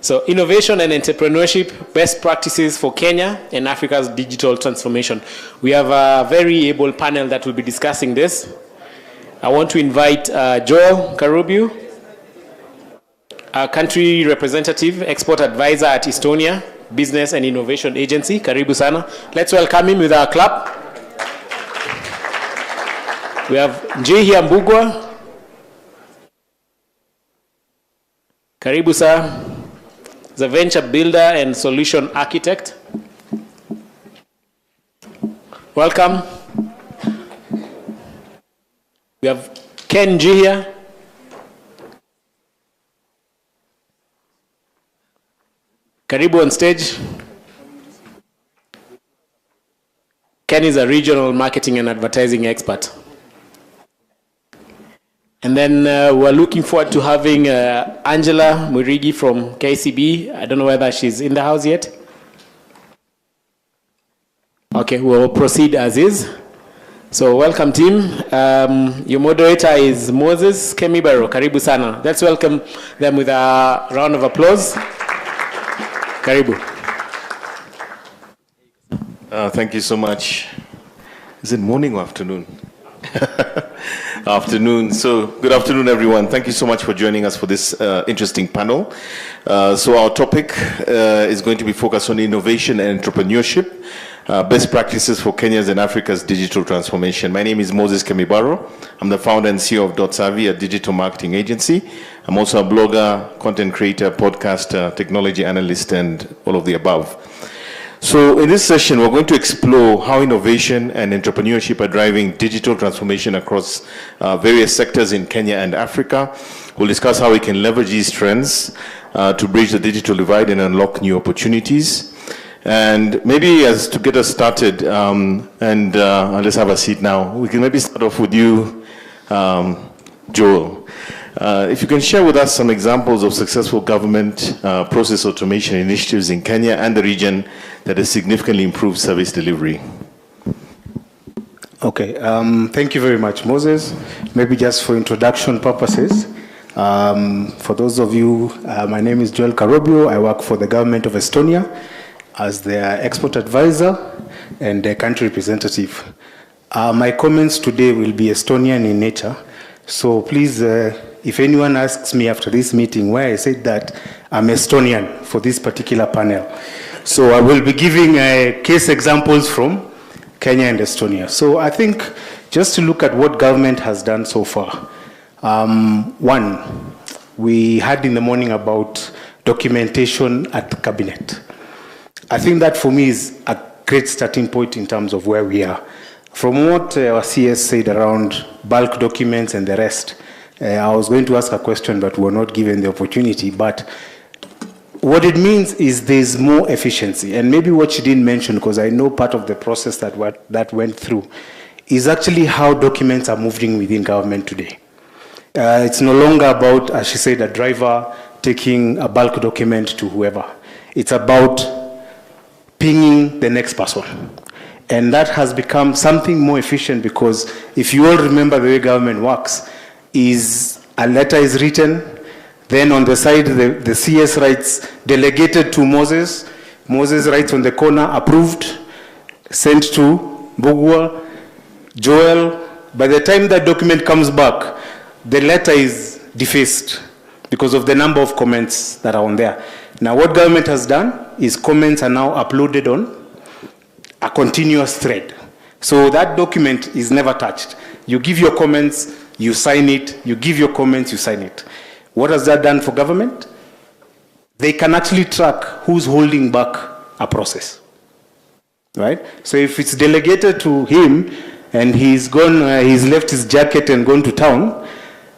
So innovation and entrepreneurship, best practices for Kenya and Africa's digital transformation. We have a very able panel that will be discussing this. I want to invite Joel Karubiu, a country representative, export advisor at Estonia, Business and Innovation Agency. Karibu sana. Let's welcome him with our clap. We have Njihia Mbugua. Karibu sir. He's a venture builder and solution architect. Welcome. We have Ken Njihia. Karibu on stage. Ken is a regional marketing and advertising expert. And then we're looking forward to having Angela Murigi from KCB. I don't know whether she's in the house yet. Okay, we'll proceed as is. So welcome team. Your moderator is Moses Kemibaro. Karibu sana. Let's welcome them with a round of applause. Karibu. Thank you so much. Is it morning or afternoon? Afternoon. So good afternoon, everyone. Thank you so much for joining us for this interesting panel. So our topic is going to be focused on innovation and entrepreneurship, best practices for Kenya's and Africa's digital transformation. My name is Moses Kemibaro. I'm the founder and CEO of .Savvy, a digital marketing agency. I'm also a blogger, content creator, podcaster, technology analyst, and all of the above. So in this session, we're going to explore how innovation and entrepreneurship are driving digital transformation across various sectors in Kenya and Africa. We'll discuss how we can leverage these trends to bridge the digital divide and unlock new opportunities. And maybe as to get us started, I'll just have a seat now. We can maybe start off with you, Joel. If you can share with us some examples of successful government process automation initiatives in Kenya and the region that has significantly improved service delivery. Okay, thank you very much, Moses. Maybe just for introduction purposes, for those of you, my name is Joel Karubiu. I work for the government of Estonia as their export advisor and their country representative. My comments today will be Estonian in nature, so please, if anyone asks me after this meeting why I said that I'm Estonian for this particular panel. So I will be giving case examples from Kenya and Estonia. So I think just to look at what government has done so far. One, we had in the morning about documentation at the cabinet. I think that for me is a great starting point in terms of where we are. From what our CS said around bulk documents and the rest, I was going to ask a question, but we were not given the opportunity. But what it means is there's more efficiency. And maybe what she didn't mention, because I know part of the process that went through, is actually how documents are moving within government today. It's no longer about, as she said, a driver taking a bulk document to whoever. It's about pinging the next person. And that has become something more efficient, because if you all remember the way government works, is a letter is written, then on the side the CS writes delegated to Moses, Moses writes on the corner approved, sent to Mbugua, Joel. By the time that document comes back, the letter is defaced because of the number of comments that are on there. Now what government has done is comments are now uploaded on a continuous thread. So that document is never touched. You give your comments, you sign it, you give your comments, you sign it. What has that done for government? They can actually track who's holding back a process, right? So if it's delegated to him and he's gone, he's left his jacket and gone to town,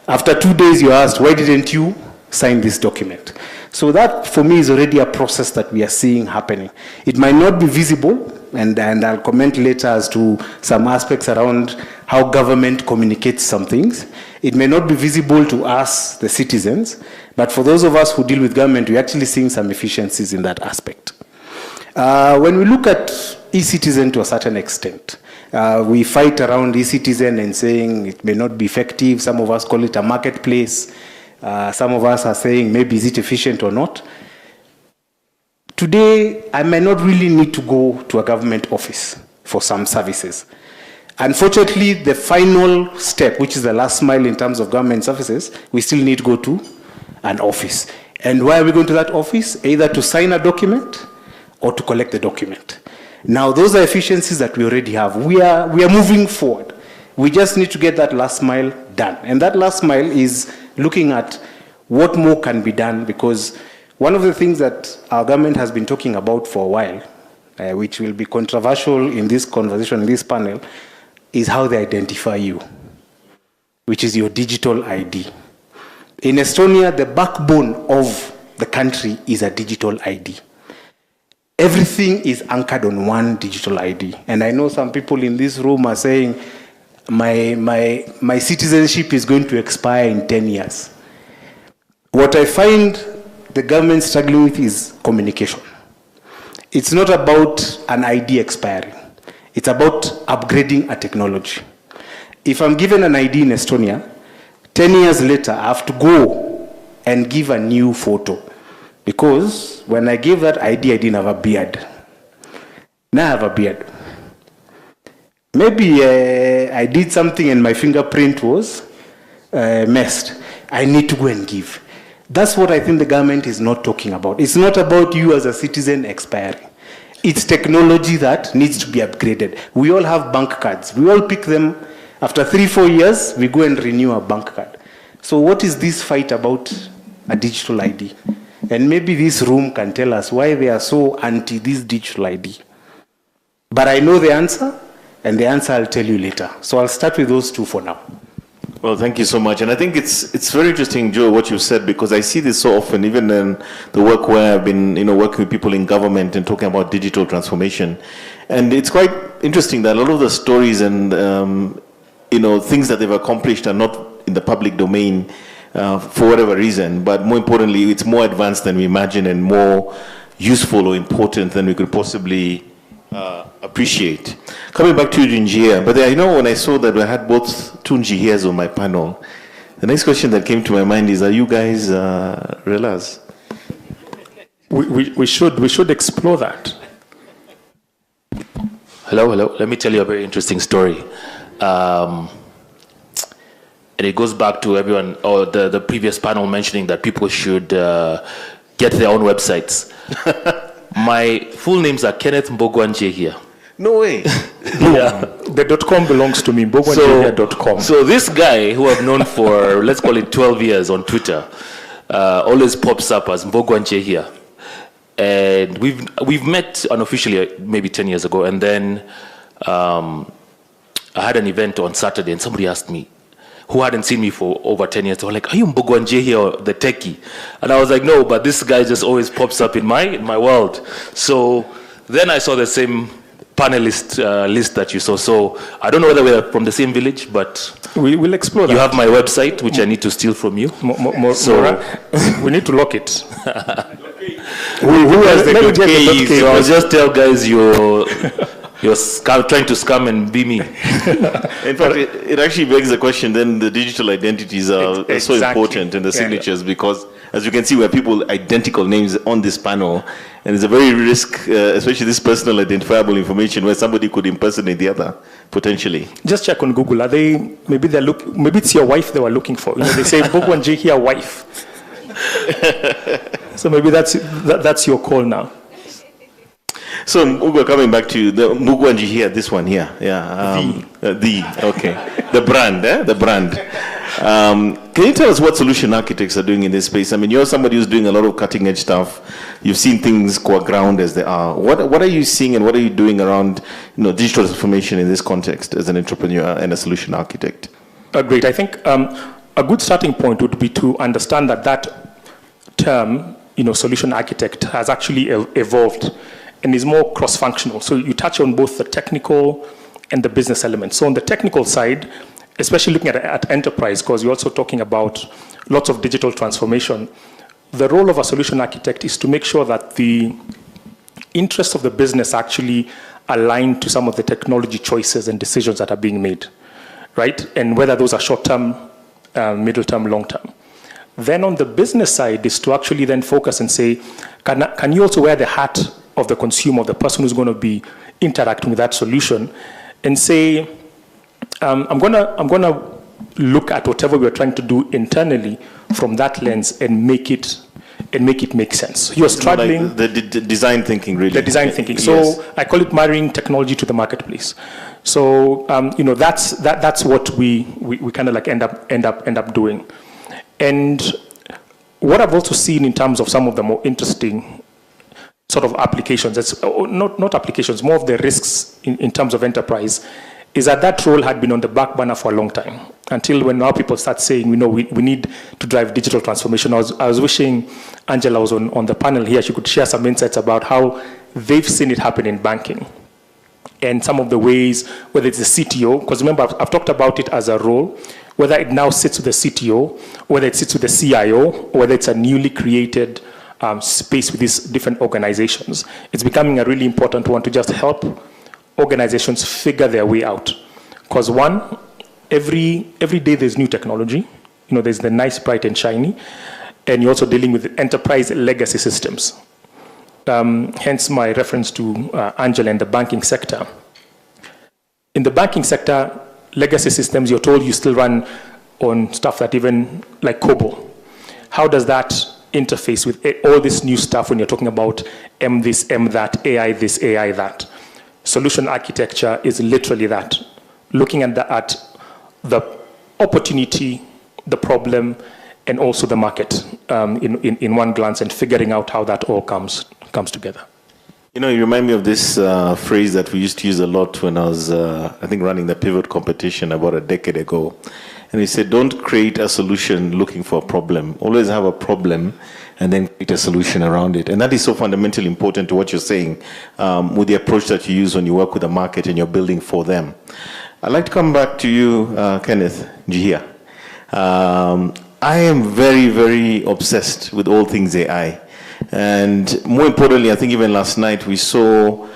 after 2 days you're asked, why didn't you sign this document? So that for me is already a process that we are seeing happening. It might not be visible, and I'll comment later as to some aspects around how government communicates some things. It may not be visible to us, the citizens, but for those of us who deal with government, we're actually seeing some efficiencies in that aspect. When we look at eCitizen to a certain extent, we fight around eCitizen and saying it may not be effective. Some of us call it a marketplace. Some of us are saying maybe is it efficient or not. today I might not really need to go to a government office for some services. Unfortunately, the final step, which is the last mile in terms of government services, we still need to go to an office. And why are we going to that office? Either to sign a document or to collect the document. Now, those are efficiencies that we already have. We are moving forward. We just need to get that last mile done. And that last mile is looking at what more can be done, because one of the things that our government has been talking about for a while, which will be controversial in this conversation, in this panel, is how they identify you, which is your digital ID. In Estonia, the backbone of the country is a digital ID. Everything is anchored on one digital ID. And I know some people in this room are saying, my citizenship is going to expire in 10 years. What I find the government struggling with is communication. It's not about an ID expiring. It's about upgrading a technology. If I'm given an ID in Estonia, 10 years later, I have to go and give a new photo. Because when I gave that ID, I didn't have a beard. Now I have a beard. Maybe I did something and my fingerprint was messed. I need to go and give. That's what I think the government is not talking about. It's not about you as a citizen expiring. It's technology that needs to be upgraded. We all have bank cards. We all pick them. After 3-4 years, we go and renew our bank card. So what is this fight about a digital ID? And maybe this room can tell us why they are so anti this digital ID. But I know the answer, and the answer I'll tell you later. So I'll start with those two for now. Well, thank you so much. And I think it's very interesting, Joe, what you said, because I see this so often, even in the work where I've been, working with people in government and talking about digital transformation. And it's quite interesting that a lot of the stories and, things that they've accomplished are not in the public domain for whatever reason. But more importantly, it's more advanced than we imagine and more useful or important than we could possibly appreciate. Coming back to you, Njihia, but when I saw that I had both two Njihias on my panel, the next question that came to my mind is, are you guys Relas? We should explore that. Hello. Let me tell you a very interesting story. And it goes back to everyone, or the previous panel mentioning that people should get their own websites. My full names are Kenneth Njihia. No way. Yeah, the .com belongs to me, mbugua.com. So this guy, who I've known for, let's call it 12 years on Twitter, always pops up as Mbugua Njihia. And we've met unofficially maybe 10 years ago, and then I had an event on Saturday, and somebody asked me, who hadn't seen me for over 10 years, they were like, are you Mbugua Njihia, the techie? And I was like, no, but this guy just always pops up in my world. So then I saw the same panelist list that you saw. So I don't know whether we're from the same village, but we will explore that. You have my website, which I need to steal from you. We need to lock it. Who has the good case? So I'll just tell guys you're trying to scam and be me. In fact, it actually begs the question, then the digital identities are so important in the signatures, because as you can see, we have people identical names on this panel, and it's a very risk, especially this personal identifiable information where somebody could impersonate the other, potentially. Just check on Google. Are they, maybe it's your wife they were looking for. They say Mbugua Njihia wife. So maybe that's your call now. So, Mbugua, coming back to the Mbugua Njihia, this one here. Yeah. Okay. The brand, The brand. Can you tell us what solution architects are doing in this space? I mean, you're somebody who's doing a lot of cutting edge stuff. You've seen things go ground as they are. What are you seeing and what are you doing around, digital transformation in this context as an entrepreneur and a solution architect? Great. I think a good starting point would be to understand that term, solution architect, has actually evolved and is more cross-functional. So you touch on both the technical and the business elements. So on the technical side, especially looking at enterprise, because you're also talking about lots of digital transformation, the role of a solution architect is to make sure that the interests of the business actually align to some of the technology choices and decisions that are being made, right? And whether those are short-term, middle-term, long-term. Then on the business side is to actually then focus and say, can you also wear the hat of the consumer, the person who's going to be interacting with that solution, and say, I'm gonna look at whatever we're trying to do internally from that lens and make it make sense. You're struggling. Like the design thinking, really. The design thinking. So yes. I call it marrying technology to the marketplace. So that's what we kind of like end up doing. And what I've also seen in terms of some of the more interesting sort of applications, that's not applications, more of the risks in terms of enterprise, is that role had been on the back burner for a long time, until when now people start saying, we need to drive digital transformation. I was wishing Angela was on the panel here. She could share some insights about how they've seen it happen in banking and some of the ways, whether it's the CTO, because remember, I've talked about it as a role, whether it now sits with the CTO, whether it sits with the CIO, or whether it's a newly created space with these different organizations. It's becoming a really important one to just help organizations figure their way out. Because one, every day there's new technology. There's the nice, bright, and shiny. And you're also dealing with enterprise legacy systems. Hence my reference to Angela and the banking sector. In the banking sector, legacy systems, you're told you still run on stuff that even like COBOL. How does that interface with all this new stuff when you're talking about M this, M that, AI this, AI that? Solution architecture is literally that, looking at the opportunity, the problem, and also the market in one glance, and figuring out how that all comes together. You remind me of this phrase that we used to use a lot when I was, I think, running the pivot competition about a decade ago. And he said, don't create a solution looking for a problem. Always have a problem and then create a solution around it. And that is so fundamentally important to what you're saying with the approach that you use when you work with the market and you're building for them. I'd like to come back to you, Kenneth Njihia. I am very, very obsessed with all things AI. And more importantly, I think even last night we saw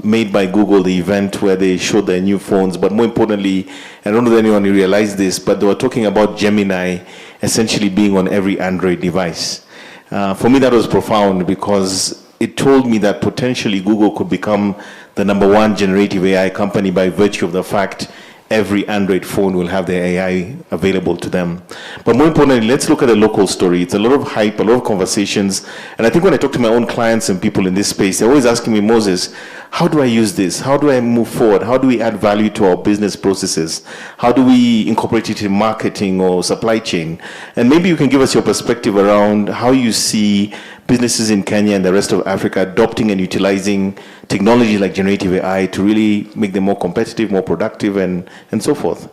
Made by Google, the event where they showed their new phones. But more importantly, I don't know if anyone realized this, but they were talking about Gemini essentially being on every Android device. For me, that was profound because it told me that potentially Google could become the #1 generative AI company by virtue of the fact every Android phone will have their AI available to them. But more importantly, let's look at the local story. It's a lot of hype, a lot of conversations. And I think when I talk to my own clients and people in this space, they're always asking me, Moses, how do I use this? How do I move forward? How do we add value to our business processes? How do we incorporate it in marketing or supply chain? And maybe you can give us your perspective around how you see businesses in Kenya and the rest of Africa adopting and utilizing technology like generative AI to really make them more competitive, more productive, and so forth.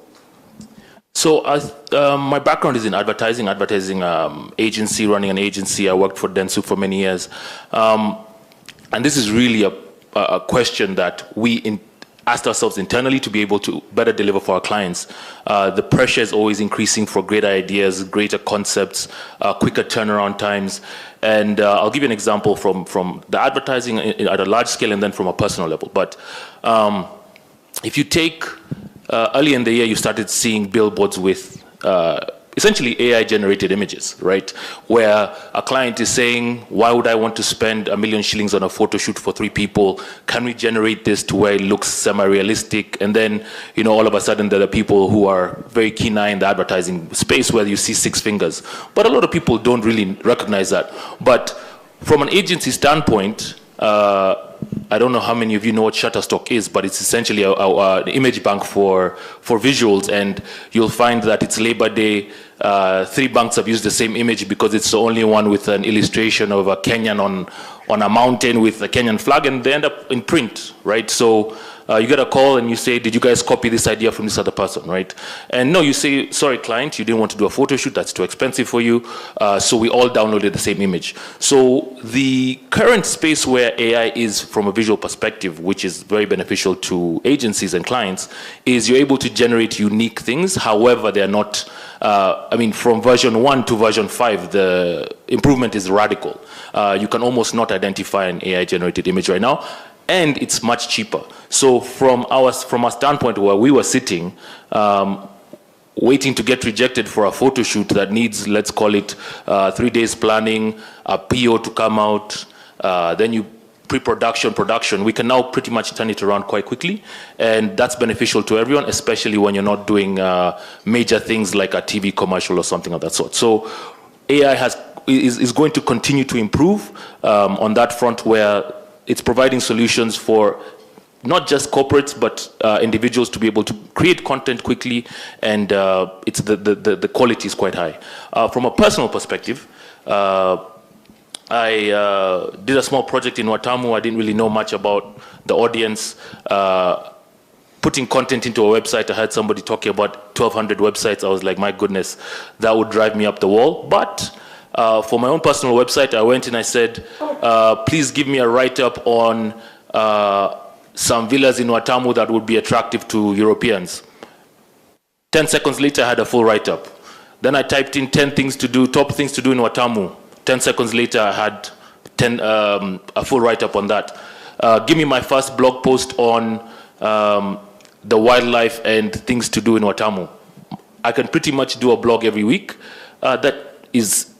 So my background is in advertising agency, running an agency. I worked for Dentsu for many years. And this is really a question that we asked ourselves internally to be able to better deliver for our clients. The pressure is always increasing for greater ideas, greater concepts, quicker turnaround times. And I'll give you an example from the advertising at a large scale and then from a personal level. But if you take early in the year, you started seeing billboards with essentially AI-generated images, right? Where a client is saying, why would I want to spend 1 million shillings on a photo shoot for 3 people? Can we generate this to where it looks semi-realistic? And then, all of a sudden there are people who are very keen eye in the advertising space where you see 6 fingers. But a lot of people don't really recognize that. But from an agency standpoint, I don't know how many of you know what Shutterstock is, but it's essentially an image bank for visuals, and you'll find that it's Labor Day. 3 banks have used the same image because it's the only one with an illustration of a Kenyan on a mountain with a Kenyan flag, and they end up in print, right? So you get a call and you say, did you guys copy this idea from this other person, right? And no, you say, sorry, client, you didn't want to do a photo shoot, that's too expensive for you, so we all downloaded the same image. So the current space where AI is from a visual perspective, which is very beneficial to agencies and clients, is you're able to generate unique things. However, they're not, from version 1 to version 5, the improvement is radical. You can almost not identify an AI-generated image right now, and it's much cheaper. So from our standpoint where we were sitting, waiting to get rejected for a photo shoot that needs, let's call it 3 days planning, a PO to come out, then you pre-production, production, we can now pretty much turn it around quite quickly. And that's beneficial to everyone, especially when you're not doing major things like a TV commercial or something of that sort. So AI is going to continue to improve on that front, where it's providing solutions for not just corporates, but individuals to be able to create content quickly, and it's the quality is quite high. From a personal perspective, I did a small project in Watamu. I didn't really know much about the audience. Putting content into a website, I heard somebody talking about 1,200 websites. I was like, my goodness, that would drive me up the wall. But for my own personal website, I went and I said, please give me a write-up on some villas in Watamu that would be attractive to Europeans. 10 seconds later, I had a full write-up. Then I typed in 10 things to do, top things to do in Watamu. 10 seconds later, I had a full write-up on that. Give me my first blog post on the wildlife and things to do in Watamu. I can pretty much do a blog every week that is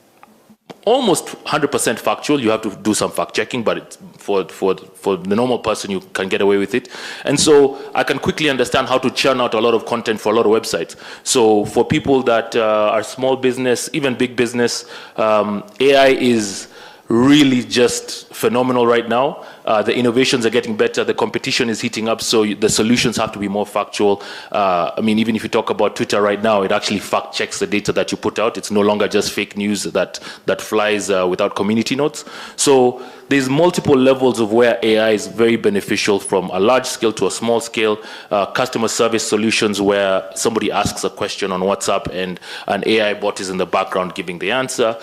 almost 100% factual. You have to do some fact checking, but it's for the normal person, you can get away with it. And so I can quickly understand how to churn out a lot of content for a lot of websites. So for people that are small business, even big business, AI is really just phenomenal right now. The innovations are getting better. The competition is heating up, so the solutions have to be more factual. I mean, even if you talk about Twitter right now, it actually fact checks the data that you put out. It's no longer just fake news that flies without community notes. So there's multiple levels of where AI is very beneficial, from a large scale to a small scale. Customer service solutions where somebody asks a question on WhatsApp and an AI bot is in the background giving the answer.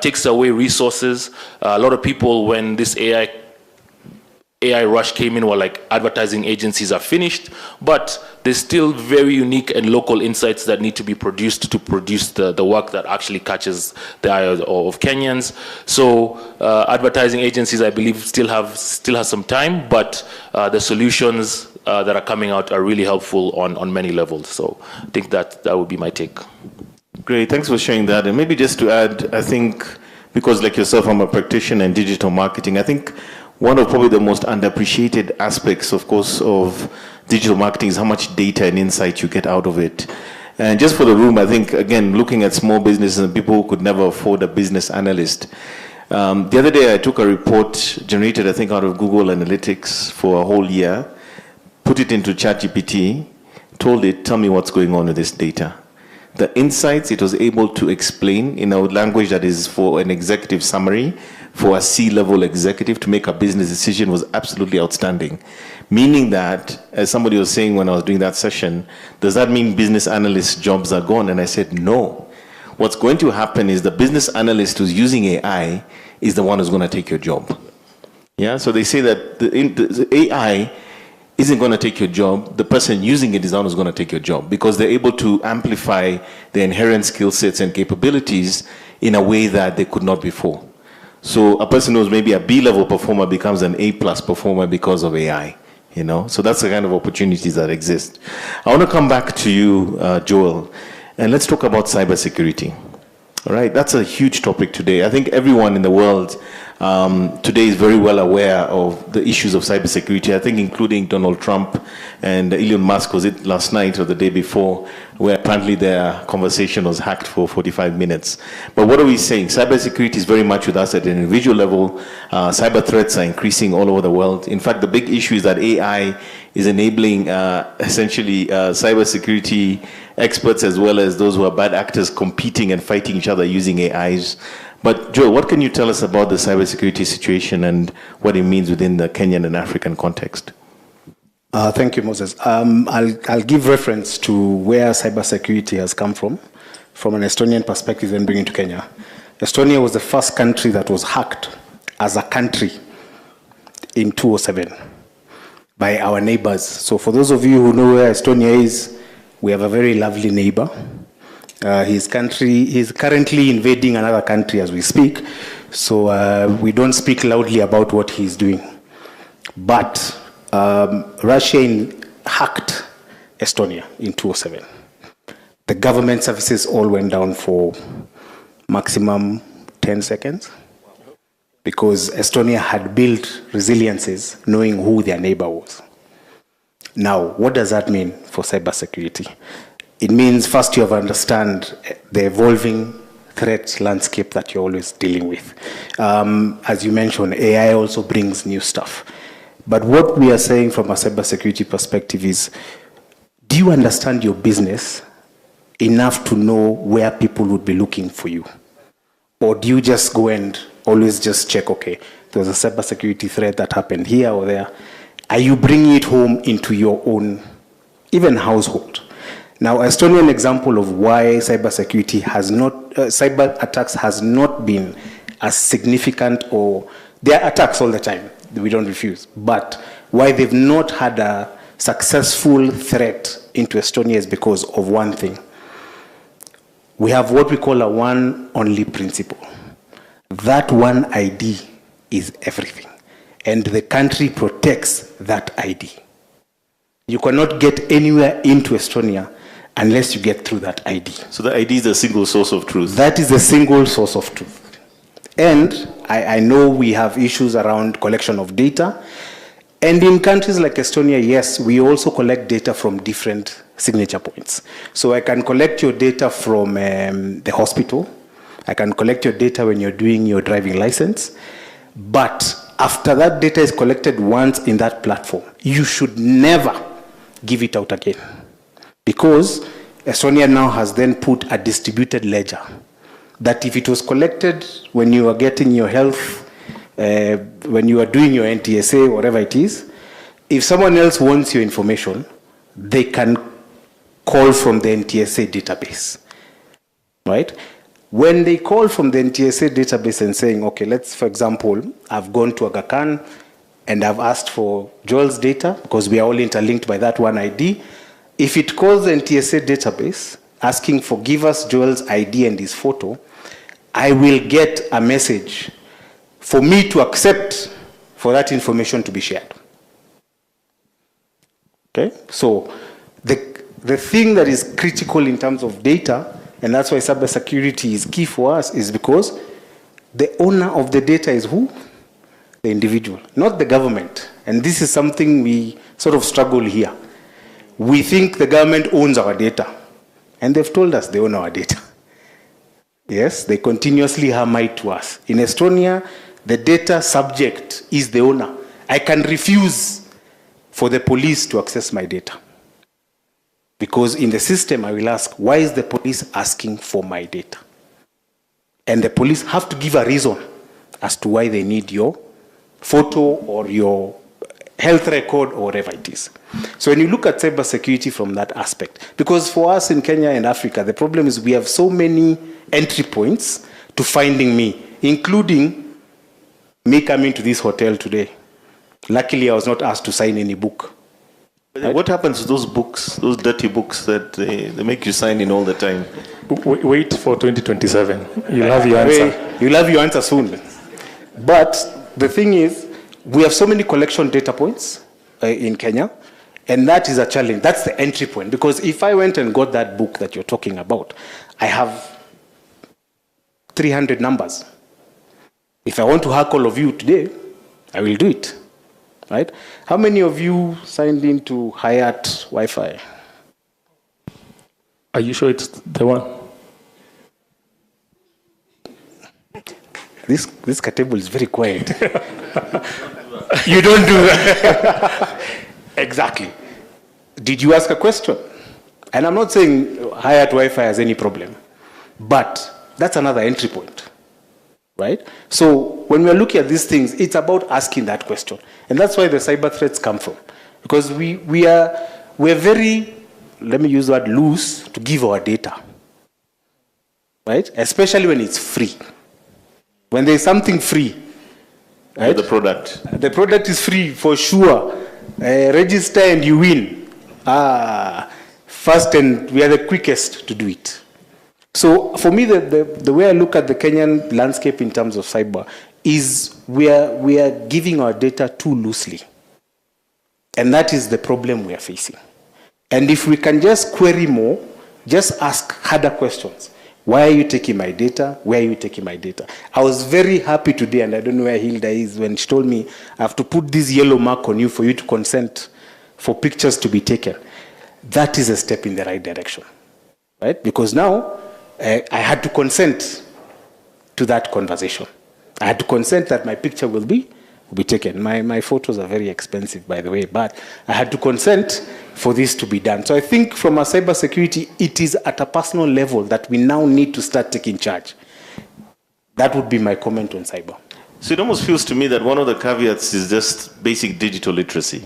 Takes away resources. A lot of people, when this AI rush came in, were like, advertising agencies are finished, but there's still very unique and local insights that need to be produced to produce the work that actually catches the eye of Kenyans. So advertising agencies, I believe, still has some time, but the solutions that are coming out are really helpful on many levels. So I think that would be my take. Great, thanks for sharing that. And maybe just to add, I think, because like yourself, I'm a practitioner in digital marketing, I think one of probably the most underappreciated aspects, of course, of digital marketing is how much data and insight you get out of it. And just for the room, I think, again, looking at small businesses and people who could never afford a business analyst. The other day, I took a report generated, I think, out of Google Analytics for a whole year, put it into ChatGPT, told it, tell me what's going on with this data. The insights it was able to explain in a language that is for an executive summary, for a C-level executive to make a business decision, was absolutely outstanding. Meaning that, as somebody was saying when I was doing that session, does that mean business analyst jobs are gone? And I said, no. What's going to happen is the business analyst who's using AI is the one who's going to take your job. Yeah, so they say that the AI isn't going to take your job. The person using it is the one who's going to take your job, because they're able to amplify the inherent skill sets and capabilities in a way that they could not before. So a person who's maybe a B-level performer becomes an A+ performer because of AI, you know? So that's the kind of opportunities that exist. I want to come back to you, Joel, and let's talk about cybersecurity. All right, that's a huge topic today. I think everyone in the world today is very well aware of the issues of cybersecurity. I think including Donald Trump and Elon Musk, was it last night or the day before, where apparently their conversation was hacked for 45 minutes. But what are we saying? Cybersecurity is very much with us at an individual level. Cyber threats are increasing all over the world. In fact, the big issue is that AI is enabling essentially cybersecurity experts as well as those who are bad actors competing and fighting each other using AIs. But Joel, what can you tell us about the cybersecurity situation and what it means within the Kenyan and African context? Thank you, Moses. I'll give reference to where cybersecurity has come from an Estonian perspective, and bring it to Kenya. Estonia was the first country that was hacked as a country in 2007 by our neighbors. So for those of you who know where Estonia is, we have a very lovely neighbor. He's currently invading another country as we speak, so we don't speak loudly about what he's doing. But Russia hacked Estonia in 2007. the government services all went down for maximum 10 seconds because Estonia had built resiliences knowing who their neighbor was. Now, what does that mean for cybersecurity? It means first you have to understand the evolving threat landscape that you're always dealing with. As you mentioned, AI also brings new stuff. But what we are saying from a cybersecurity perspective is, do you understand your business enough to know where people would be looking for you? Or do you just go and always just check, okay, there was a cybersecurity threat that happened here or there? Are you bringing it home into your own, even household? Now, Estonian example of why cybersecurity has not, cyber attacks has not been as significant, or there are attacks all the time, we don't refuse, but why they've not had a successful threat into Estonia is because of one thing. We have what we call a one only principle. That one ID is everything, and the country protects that ID. You cannot get anywhere into Estonia unless you get through that ID. So the ID is the single source of truth. That is the single source of truth. And I know we have issues around collection of data. And in countries like Estonia, yes, we also collect data from different signature points. So I can collect your data from the hospital. I can collect your data when you're doing your driving license. But after that data is collected once in that platform, you should never give it out again. Because Estonia now has then put a distributed ledger that if it was collected when you are getting your health, when you are doing your NTSA, whatever it is, if someone else wants your information, they can call from the NTSA database, right? When they call from the NTSA database and saying, okay, let's, for example, I've gone to Aga Khan and I've asked for Joel's data because we are all interlinked by that one ID. If it calls the NTSA database asking for give us Joel's ID and his photo, I will get a message for me to accept for that information to be shared. Okay? So the thing that is critical in terms of data, and that's why cybersecurity is key for us, is because the owner of the data is who? The individual, not the government. And this is something we sort of struggle here. We think the government owns our data, and they've told us they own our data. Yes, they continuously hammer it to us. In Estonia, the data subject is the owner. I can refuse for the police to access my data. Because in the system, I will ask, why is the police asking for my data? And the police have to give a reason as to why they need your photo or your health record or whatever it is. So when you look at cybersecurity from that aspect, because for us in Kenya and Africa, the problem is we have so many entry points to finding me, including me coming to this hotel today. Luckily, I was not asked to sign any book. Right? What happens to those books, those dirty books that they make you sign in all the time? Wait for 2027. You'll have your answer. You'll have your answer soon. But the thing is, we have so many collection data points in Kenya, and that is a challenge. That's the entry point. Because if I went and got that book that you're talking about, I have 300 numbers. If I want to hack all of you today, I will do it. Right? How many of you signed into Hyatt Wi-Fi? Are you sure it's the one? This table is very quiet. You don't do that. Exactly. Did you ask a question? And I'm not saying Hyatt Wi-Fi has any problem, but that's another entry point, right? So when we're looking at these things, it's about asking that question. And that's why the cyber threats come from. Because we're very, let me use the word, loose to give our data, right? Especially when it's free. When there's something free, right? The product. The product is free for sure. Register and you win. First, and we are the quickest to do it. So for me, the way I look at the Kenyan landscape in terms of cyber is we are giving our data too loosely. And that is the problem we are facing. And if we can just query more, Just ask harder questions. Why are you taking my data? Where are you taking my data? I was very happy today, and I don't know where Hilda is, when she told me, I have to put this yellow mark on you for you to consent for pictures to be taken. That is a step in the right direction, right? Because now I had to consent to that conversation. I had to consent that my picture will be taken. My photos are very expensive, by the way, but I had to consent for this to be done. So I think from a cybersecurity, it is at a personal level that we now need to start taking charge. That would be my comment on cyber. So it almost feels to me that one of the caveats is just basic digital literacy.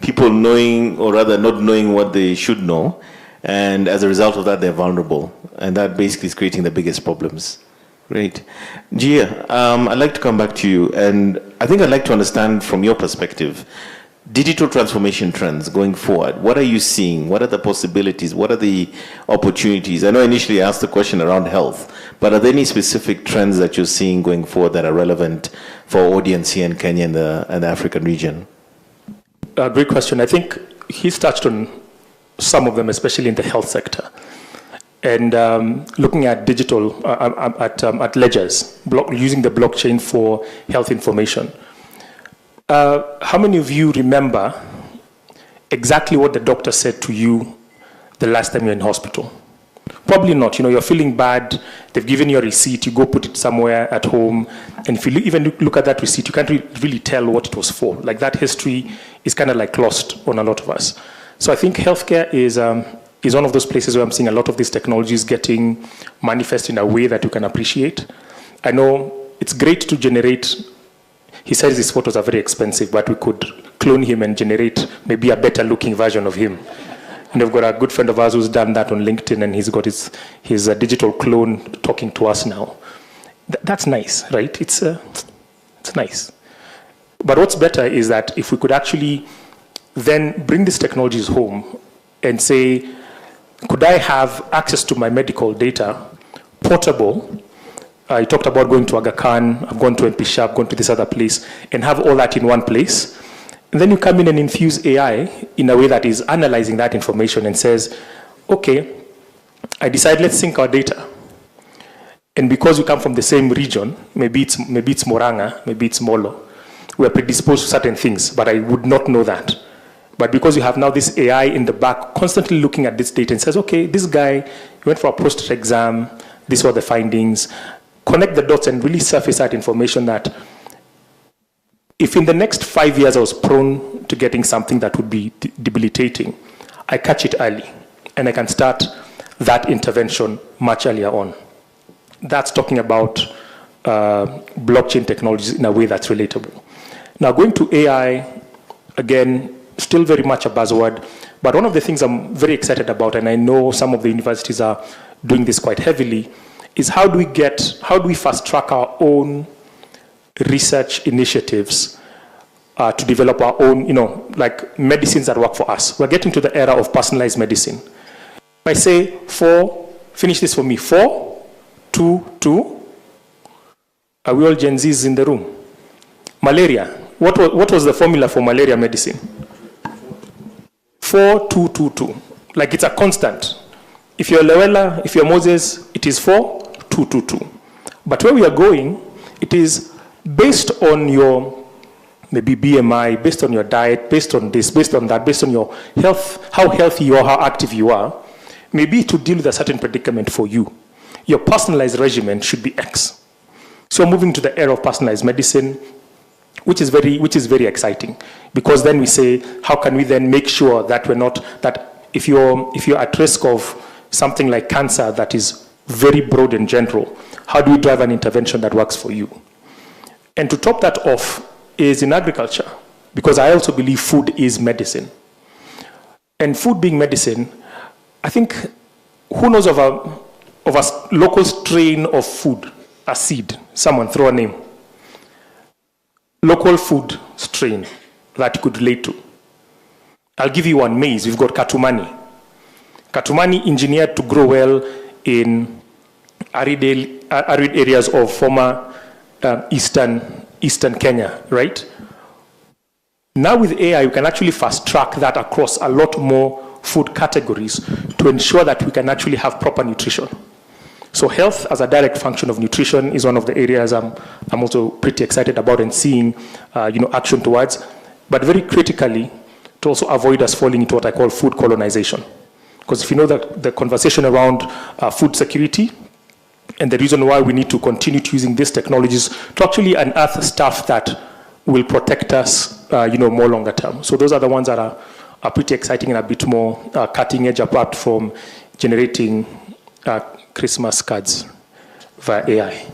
People knowing, or rather not knowing what they should know, and as a result of that, they're vulnerable. And that basically is creating the biggest problems. Great. Njihia, I'd like to come back to you, and I think I'd like to understand from your perspective, digital transformation trends going forward. What are you seeing? What are the possibilities? What are the opportunities? I know initially I asked the question around health, but are there any specific trends that you're seeing going forward that are relevant for our audience here in Kenya and the African region? Great question. I think he's touched on some of them, especially in the health sector. And looking at digital, at ledgers, using the blockchain for health information. How many of you remember exactly what the doctor said to you the last time you're in hospital? Probably not. You know, you're feeling bad, they've given you a receipt, you go put it somewhere at home, and if you even look at that receipt, you can't really tell what it was for. Like, that history is kind of like lost on a lot of us. So I think healthcare is one of those places where I'm seeing a lot of these technologies getting manifest in a way that you can appreciate. I know it's great to generate. He says his photos are very expensive, but we could clone him and generate maybe a better looking version of him. And we've got a good friend of ours who's done that on LinkedIn, and he's got his digital clone talking to us now. That's nice, right? It's nice. But what's better is that if we could actually then bring these technologies home and say, could I have access to my medical data, portable? I talked about going to Aga Khan, I've gone to MP Sharp, gone to this other place, and have all that in one place. And then you come in and infuse AI in a way that is analyzing that information and says, okay, I decide let's sync our data. And because we come from the same region, maybe it's Moranga, maybe it's Molo, we're predisposed to certain things, but I would not know that. But because you have now this AI in the back constantly looking at this data and says, okay, this guy went for a prostate exam, these were the findings, connect the dots and really surface that information that if in the next 5 years I was prone to getting something that would be debilitating, I catch it early and I can start that intervention much earlier on. That's talking about blockchain technologies in a way that's relatable. Now, going to AI, again, still very much a buzzword, but one of the things I'm very excited about, and I know some of the universities are doing this quite heavily, is how do we fast track our own research initiatives to develop our own, like medicines that work for us. We're getting to the era of personalized medicine. If I say finish this for me, 4, 2, 2, are we all Gen Zs in the room? Malaria, what was the formula for malaria medicine? 4, 2, 2, 2. Like, it's a constant. If you're Lewella, if you're Moses, it is 4, 2, 2, 2. But where we are going, it is based on your maybe BMI, based on your diet, based on this, based on that, based on your health, how healthy you are, how active you are, maybe to deal with a certain predicament for you. Your personalized regimen should be X. So moving to the era of personalized medicine, which is very exciting, because then we say, how can we then make sure that we're not, that if you're at risk of something like cancer that is very broad and general, how do we drive an intervention that works for you? And to top that off is in agriculture, because I also believe food is medicine. And food being medicine, I think, who knows of a local strain of food, a seed, someone throw a name. Local food strain that you could relate to. I'll give you one, maize. We've got katumani. Katumani engineered to grow well in arid areas of former eastern Kenya, right? Now with AI, you can actually fast track that across a lot more food categories to ensure that we can actually have proper nutrition. So health as a direct function of nutrition is one of the areas I'm also pretty excited about and seeing action towards. But very critically, to also avoid us falling into what I call food colonization. Because if you know that the conversation around food security and the reason why we need to continue to using these technologies to actually unearth stuff that will protect us, more longer term. So those are the ones that are pretty exciting and a bit more cutting edge apart from generating Christmas cards via AI.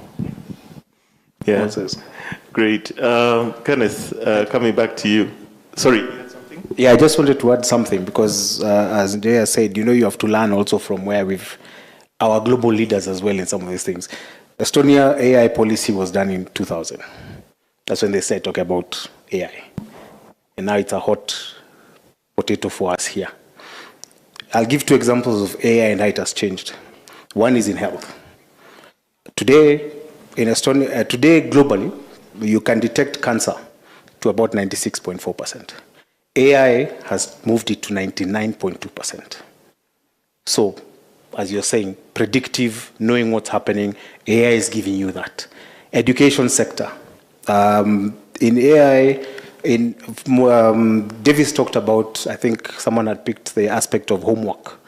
Yeah, great. Kenneth, coming back to you. Sorry. Yeah, I just wanted to add something because, as Njihia said, you have to learn also from where our global leaders as well in some of these things. Estonia AI policy was done in 2000. That's when they started talking about AI. And now it's a hot potato for us here. I'll give 2 examples of AI and how it has changed. One is in health. Today, in Estonia, globally, you can detect cancer to about 96.4%. AI has moved it to 99.2%. So, as you're saying, predictive, knowing what's happening, AI is giving you that. Education sector. In AI, Davis talked about, I think someone had picked the aspect of homework.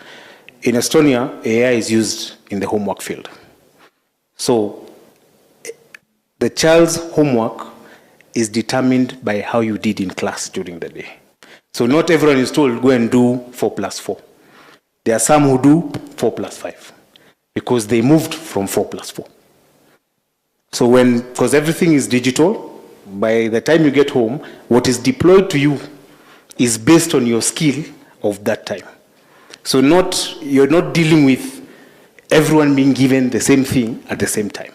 In Estonia, AI is used in the homework field. So, the child's homework is determined by how you did in class during the day. So not everyone is told, go and do 4+4. There are some who do 4+5 because they moved from 4+4. So because everything is digital, by the time you get home, what is deployed to you is based on your skill of that time. So you're not dealing with everyone being given the same thing at the same time.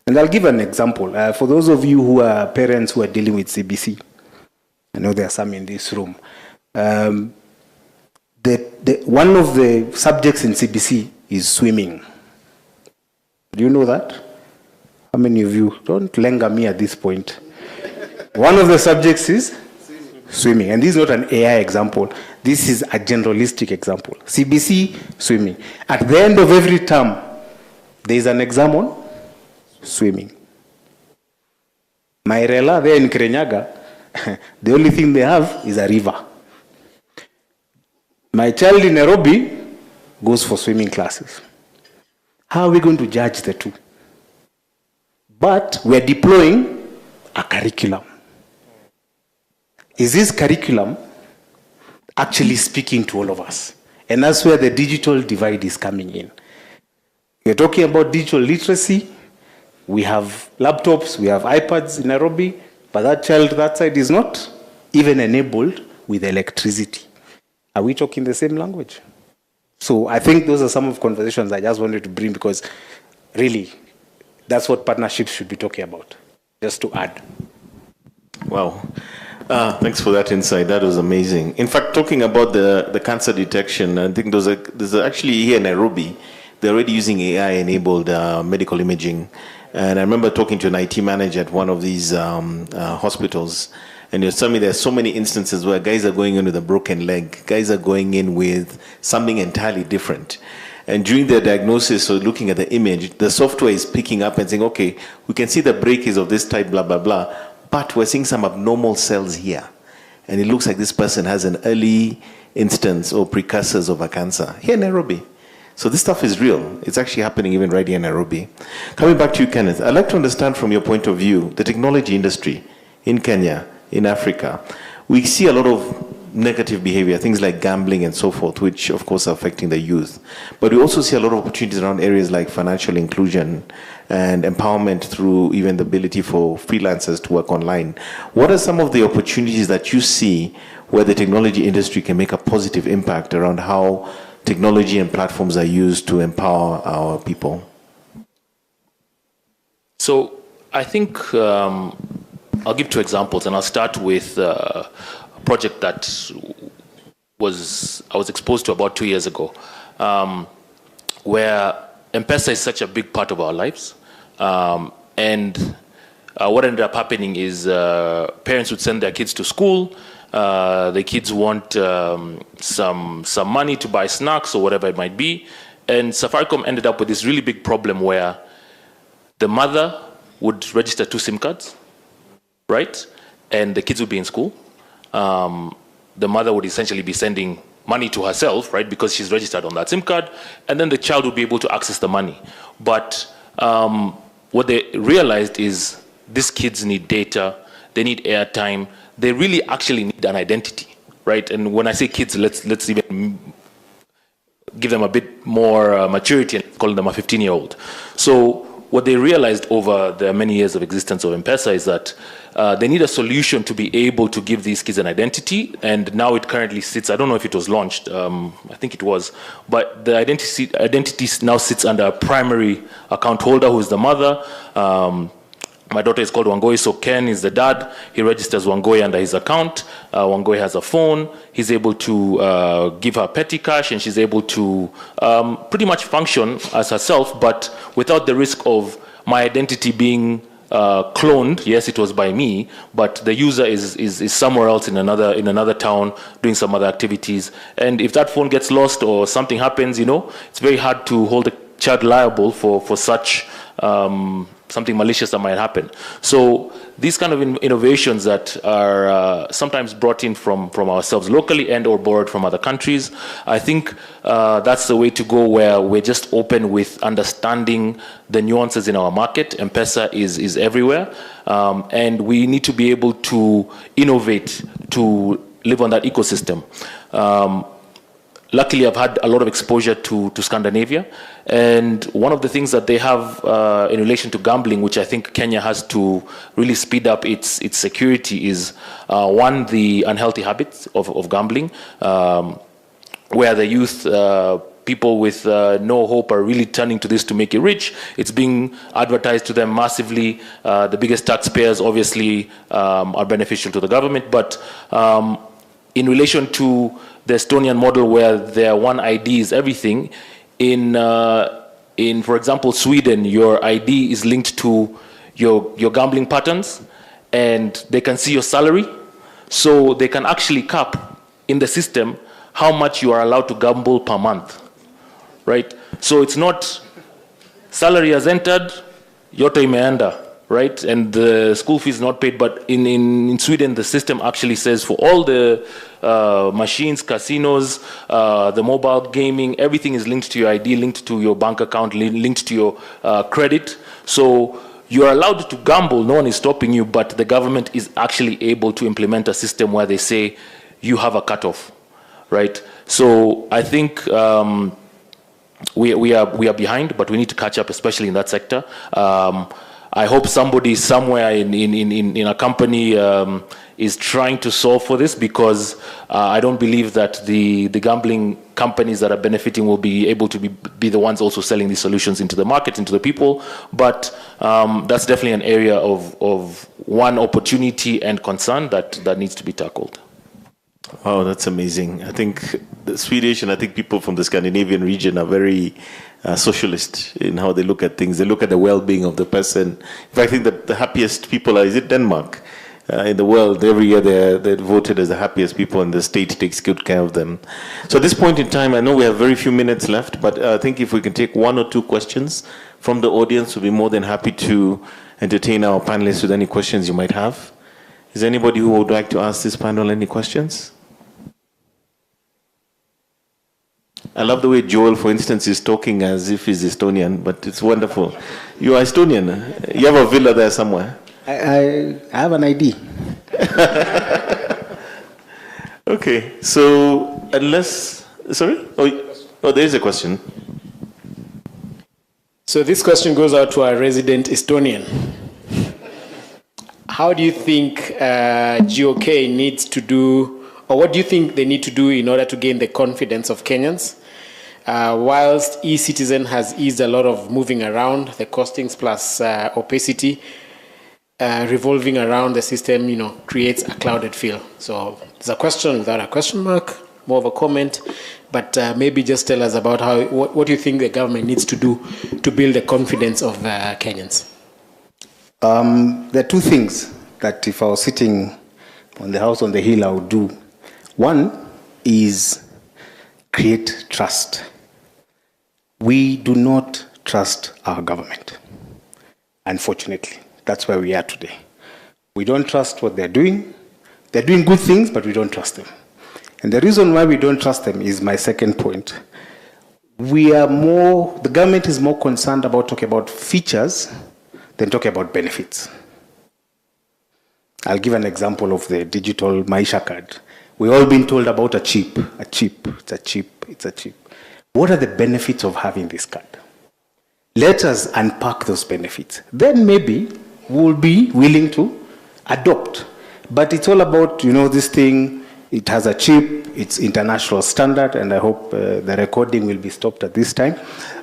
And I'll give an example. For those of you who are parents who are dealing with CBC, I know there are some in this room. One of the subjects in CBC is swimming. Do you know that? How many of you? Don't linger me at this point. One of the subjects is swimming. And this is not an AI example. This is a generalistic example. CBC, swimming. At the end of every term, there is an exam on swimming. Mairela, there in Kirinyaga, the only thing they have is a river. My child in Nairobi goes for swimming classes. How are we going to judge the two? But we're deploying a curriculum. Is this curriculum actually speaking to all of us? And that's where the digital divide is coming in. We're talking about digital literacy. We have laptops, we have iPads in Nairobi, but that child that side is not even enabled with electricity. Are we talking the same language? So I think those are some of the conversations I just wanted to bring because really, that's what partnerships should be talking about, just to add. Wow. Thanks for that insight. That was amazing. In fact, talking about the cancer detection, I think there's actually here in Nairobi, they're already using AI-enabled medical imaging. And I remember talking to an IT manager at one of these hospitals, and he was telling me there's so many instances where guys are going in with a broken leg, guys are going in with something entirely different. And during their diagnosis or looking at the image, the software is picking up and saying, okay, we can see the break is of this type, blah, blah, blah, but we're seeing some abnormal cells here. And it looks like this person has an early instance or precursors of a cancer here in Nairobi. So this stuff is real. It's actually happening even right here in Nairobi. Coming back to you, Kenneth, I'd like to understand from your point of view, the technology industry in Kenya, in Africa. We see a lot of negative behavior, things like gambling and so forth, which of course are affecting the youth. But we also see a lot of opportunities around areas like financial inclusion and empowerment through even the ability for freelancers to work online. What are some of the opportunities that you see where the technology industry can make a positive impact around how technology and platforms are used to empower our people? So I think I'll give 2 examples, and I'll start with a project that I was exposed to about 2 years ago, where M-Pesa is such a big part of our lives. And what ended up happening is parents would send their kids to school, The kids want some money to buy snacks or whatever it might be. And Safaricom ended up with this really big problem where the mother would register 2 SIM cards, right? And the kids would be in school. The mother would essentially be sending money to herself, right? Because she's registered on that SIM card. And then the child would be able to access the money. But what they realized is these kids need data, they need airtime, they really actually need an identity, right? And when I say kids, let's even give them a bit more maturity and call them a 15-year-old. So what they realized over the many years of existence of M-Pesa is that they need a solution to be able to give these kids an identity. And now it currently sits, I don't know if it was launched, I think it was, but the identity now sits under a primary account holder who is the mother. My daughter is called Wangoi, so Ken is the dad. He registers Wangoi under his account. Wangoi has a phone. He's able to give her petty cash, and she's able to pretty much function as herself, but without the risk of my identity being cloned. Yes, it was by me, but the user is somewhere else in another town doing some other activities. And if that phone gets lost or something happens, it's very hard to hold the child liable for such something malicious that might happen. So these kind of innovations that are sometimes brought in from ourselves locally and or borrowed from other countries, I think that's the way to go, where we're just open with understanding the nuances in our market. M-Pesa is everywhere, and we need to be able to innovate to live on that ecosystem. Luckily, I've had a lot of exposure to Scandinavia, and one of the things that they have in relation to gambling, which I think Kenya has to really speed up its security, is one, the unhealthy habits of gambling, where the youth, people with no hope, are really turning to this to make it rich. It's being advertised to them massively. The biggest taxpayers obviously are beneficial to the government, but in relation to the Estonian model, where their one ID is everything, in for example, Sweden, your ID is linked to your gambling patterns, and they can see your salary, so they can actually cap in the system how much you are allowed to gamble per month, right? So it's not salary has entered, yote imeenda, right? And the school fees is not paid, but in Sweden, the system actually says for all the machines, casinos, the mobile gaming, everything is linked to your ID, linked to your bank account, linked to your credit. So you're allowed to gamble, no one is stopping you, but the government is actually able to implement a system where they say you have a cutoff, right? So I think we are behind, but we need to catch up, especially in that sector. I hope somebody somewhere in a company is trying to solve for this, because I don't believe that the gambling companies that are benefiting will be able to be the ones also selling these solutions into the market, into the people. But that's definitely an area of one opportunity and concern that needs to be tackled. Wow, that's amazing. I think the Swedish and I think people from the Scandinavian region are very socialist in how they look at things. They look at the well-being of the person. In fact, I think that the happiest people is it Denmark in the world. Every year they're voted as the happiest people, and the state takes good care of them. So at this point in time, I know we have very few minutes left, but I think if we can take 1 or 2 questions from the audience, we'll be more than happy to entertain our panelists with any questions you might have. Is there anybody who would like to ask this panel any questions? I love the way Joel, for instance, is talking as if he's Estonian, but it's wonderful. You are Estonian. You have a villa there somewhere. I have an ID. Okay, so unless... Sorry? Oh, there is a question. So this question goes out to our resident Estonian. How do you think GOK needs to do, or what do you think they need to do in order to gain the confidence of Kenyans? Whilst eCitizen has eased a lot of moving around, the costings plus opacity, revolving around the system, creates a clouded feel. So it's a question without a question mark, more of a comment, but maybe just tell us about what you think the government needs to do to build the confidence of Kenyans. There are 2 things that if I was sitting on the house on the hill I would do. One is create trust. We do not trust our government. Unfortunately, that's where we are today. We don't trust what they're doing. They're doing good things, but we don't trust them. And the reason why we don't trust them is my second point. The government is more concerned about talking about features than talking about benefits. I'll give an example of the digital Maisha card. We've all been told about a chip. What are the benefits of having this card? Let us unpack those benefits. Then maybe we'll be willing to adopt. But it's all about, this thing, it has a chip, it's international standard, and I hope the recording will be stopped at this time.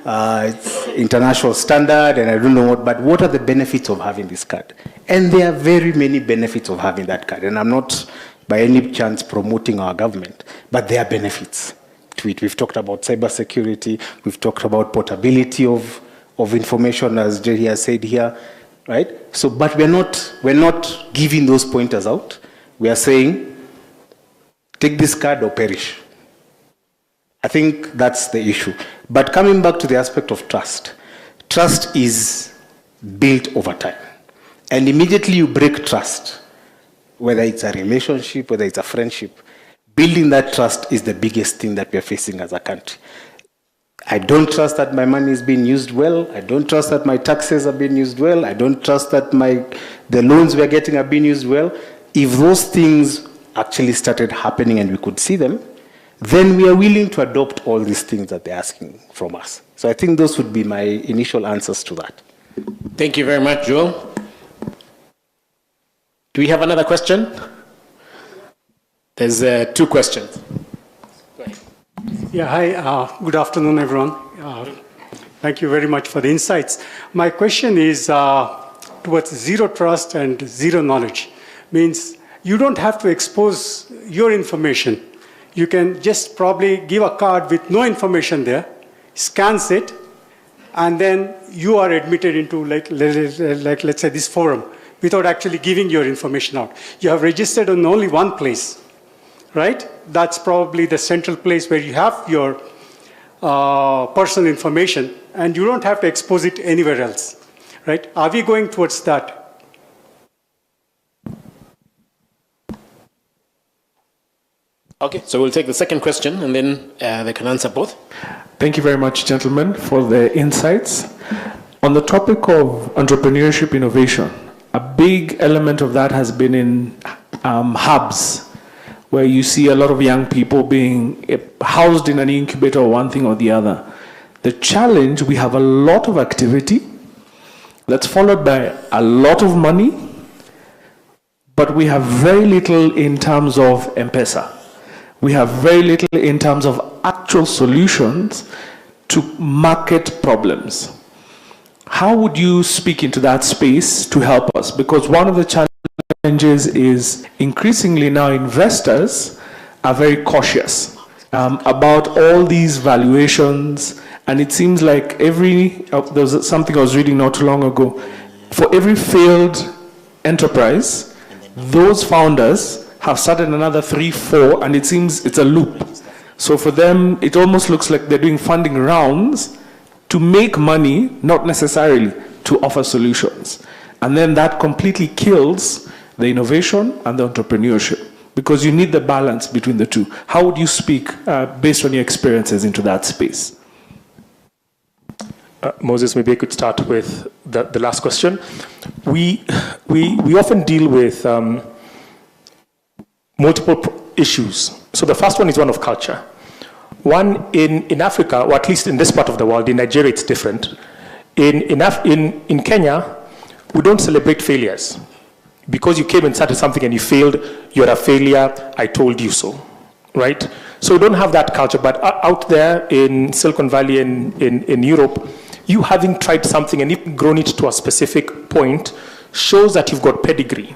It's international standard, and I don't know but what are the benefits of having this card? And there are very many benefits of having that card, and I'm not by any chance promoting our government, but there are benefits to it. We've talked about cybersecurity, we've talked about portability of information, as Njihia said here, right? So, but we're not giving those pointers out. We are saying, take this card or perish. I think that's the issue. But coming back to the aspect of trust, trust is built over time. And immediately you break trust, whether it's a relationship, whether it's a friendship, building that trust is the biggest thing that we're facing as a country. I don't trust that my money is being used well. I don't trust that my taxes are being used well. I don't trust that the loans we're getting are being used well. If those things actually started happening and we could see them, then we are willing to adopt all these things that they're asking from us. So I think those would be my initial answers to that. Thank you very much, Joel. Do we have another question? There's 2 questions. Go ahead. Yeah, hi. Good afternoon, everyone. Thank you very much for the insights. My question is towards zero trust and zero knowledge. Means you don't have to expose your information. You can just probably give a card with no information there, scans it, and then you are admitted into, let's say, this forum without actually giving your information out. You have registered in only one place, right? That's probably the central place where you have your personal information, and you don't have to expose it anywhere else, right? Are we going towards that? Okay, so we'll take the second question, and then they can answer both. Thank you very much, gentlemen, for the insights. On the topic of entrepreneurship innovation, a big element of that has been in hubs, where you see a lot of young people being housed in an incubator or one thing or the other. The challenge, we have a lot of activity that's followed by a lot of money, but we have very little in terms of M-Pesa. We have very little in terms of actual solutions to market problems. How would you speak into that space to help us? Because one of the challenges is increasingly now investors are very cautious about all these valuations, and it seems like there was something I was reading not too long ago. For every failed enterprise, those founders have started another 3, 4, and it seems it's a loop. So for them, it almost looks like they're doing funding rounds to make money, not necessarily to offer solutions. And then that completely kills the innovation and the entrepreneurship, because you need the balance between the two. How would you speak, based on your experiences, into that space? Moses, maybe I could start with the last question. We often deal with multiple issues. So the first one is one of culture. One, in Africa, or at least in this part of the world, in Nigeria it's different. In Kenya, we don't celebrate failures. Because you came and started something and you failed, you're a failure, I told you so, right? So we don't have that culture, but out there in Silicon Valley and in Europe, you having tried something and you've grown it to a specific point shows that you've got pedigree.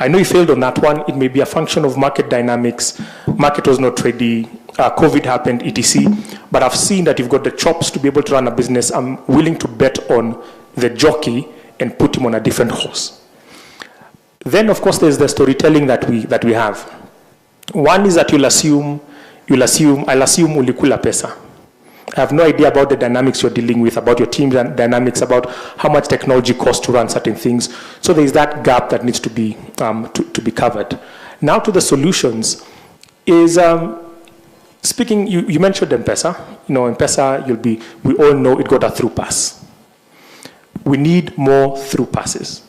I know you failed on that one. It may be a function of market dynamics. Market was not ready. COVID happened, etc. But I've seen that you've got the chops to be able to run a business. I'm willing to bet on the jockey and put him on a different horse. Then, of course, there's the storytelling that we have. One is that I'll assume ulikula pesa. I have no idea about the dynamics you're dealing with, about your team dynamics, about how much technology costs to run certain things. So there is that gap that needs to be covered. Now to the solutions is speaking. You mentioned M-Pesa. M-Pesa we all know it got a through pass. We need more through passes,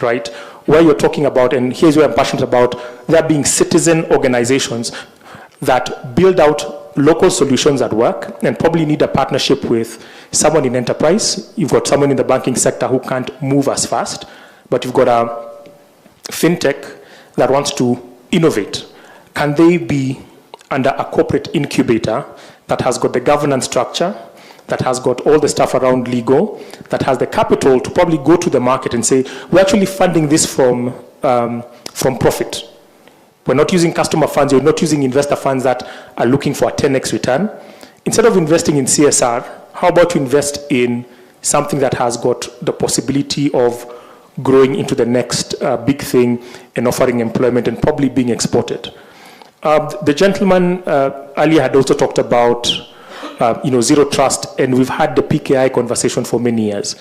right? Where you're talking about, and here's where I'm passionate about, there being citizen organizations that build out local solutions at work and probably need a partnership with someone in enterprise. You've got someone in the banking sector who can't move as fast, but you've got a fintech that wants to innovate. Can they be under a corporate incubator that has got the governance structure, that has got all the stuff around legal, that has the capital to probably go to the market and say, we're actually funding this from profit. We're not using customer funds, we're not using investor funds that are looking for a 10x return. Instead of investing in CSR, how about you invest in something that has got the possibility of growing into the next big thing and offering employment and probably being exported? The gentleman earlier had also talked about zero trust, and we've had the PKI conversation for many years.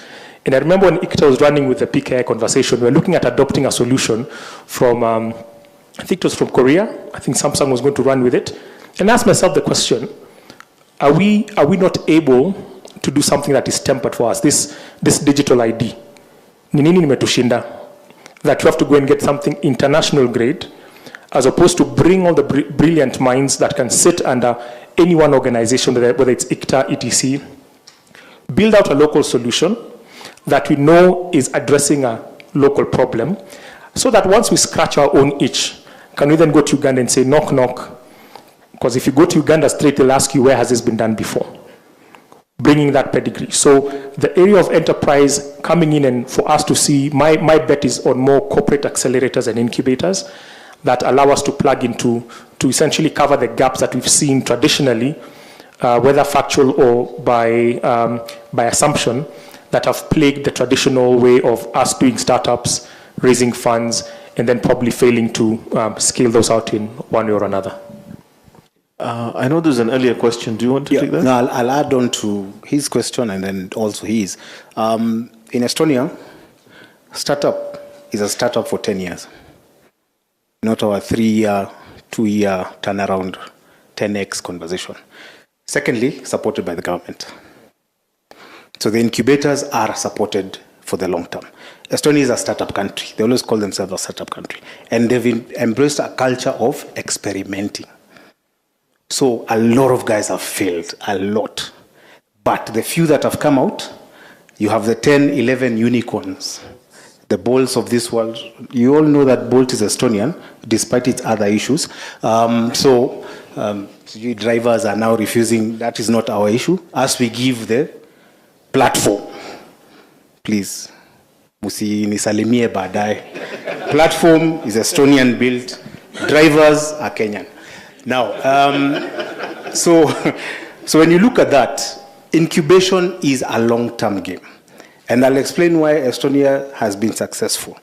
And I remember when ICTA was running with the PKI conversation, we were looking at adopting a solution from I think it was from Korea. I think Samsung was going to run with it. And I asked myself the question, are we not able to do something that is tempered for us? This digital ID. Ni nini nimetushinda? That you have to go and get something international grade, as opposed to bring all the brilliant minds that can sit under any one organization, whether it's ICTA, ETC, build out a local solution that we know is addressing a local problem, so that once we scratch our own itch, can we then go to Uganda and say, knock, knock? Because if you go to Uganda straight, they'll ask you, where has this been done before? Bringing that pedigree. So the area of enterprise coming in, and for us to see, my bet is on more corporate accelerators and incubators that allow us to plug into, to essentially cover the gaps that we've seen traditionally, whether factual or by assumption, that have plagued the traditional way of us doing startups, raising funds, and then probably failing to scale those out in one way or another. I know there's an earlier question. Do you want to take that? No, I'll add on to his question and then also his. In Estonia, startup is a startup for 10 years. Not our 3-year, 2-year turnaround, 10x conversation. Secondly, supported by the government. So the incubators are supported for the long term. Estonia is a startup country. They always call themselves a startup country. And they've embraced a culture of experimenting. So a lot of guys have failed, a lot. But the few that have come out, you have the 10, 11 unicorns. The Bolts of this world. You all know that Bolt is Estonian, despite its other issues. You drivers are now refusing. That is not our issue. As we give the platform, please, musinisalimie baadaye. Platform is Estonian built. Drivers are Kenyan. Now, so when you look at that, incubation is a long-term game. And I'll explain why Estonia has been successful.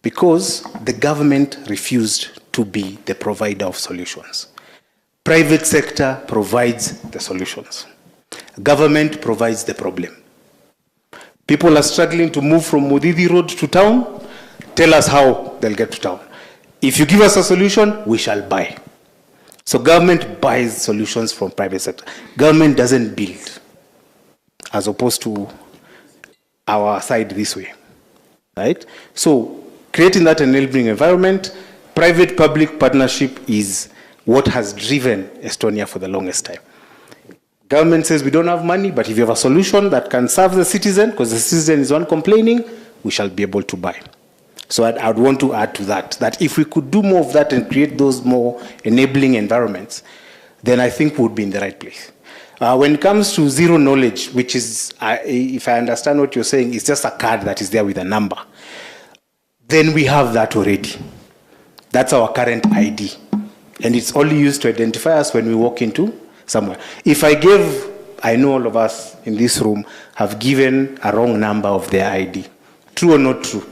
Because the government refused to be the provider of solutions. Private sector provides the solutions. Government provides the problem. People are struggling to move from Mudidi Road to town. Tell us how they'll get to town. If you give us a solution, we shall buy. So government buys solutions from private sector. Government doesn't build, as opposed to our side this way, right? So creating that enabling environment, private-public partnership is what has driven Estonia for the longest time. Government says we don't have money, but if you have a solution that can serve the citizen, because the citizen is one complaining, we shall be able to buy. So I'd want to add to that if we could do more of that and create those more enabling environments, then I think we would be in the right place. When it comes to zero knowledge, which is, if I understand what you're saying, it's just a card that is there with a number, then we have that already. That's our current ID. And it's only used to identify us when we walk into somewhere. If I know all of us in this room have given a wrong number of their ID. True or not true?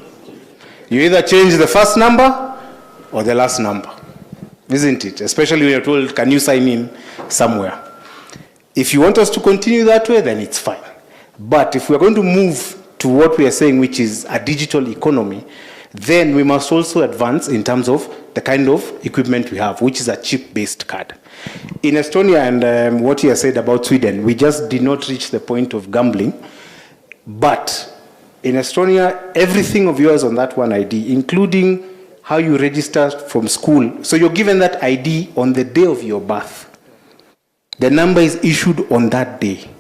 You either change the first number or the last number, isn't it? Especially when you're told, can you sign in somewhere? If you want us to continue that way, then it's fine. But if we're going to move to what we are saying, which is a digital economy, then we must also advance in terms of the kind of equipment we have, which is a chip-based card. In Estonia and what you have said about Sweden, we just did not reach the point of gambling. But in Estonia, everything of yours on that one ID, including how you register from school. So you're given that ID on the day of your birth. The number is issued on that day.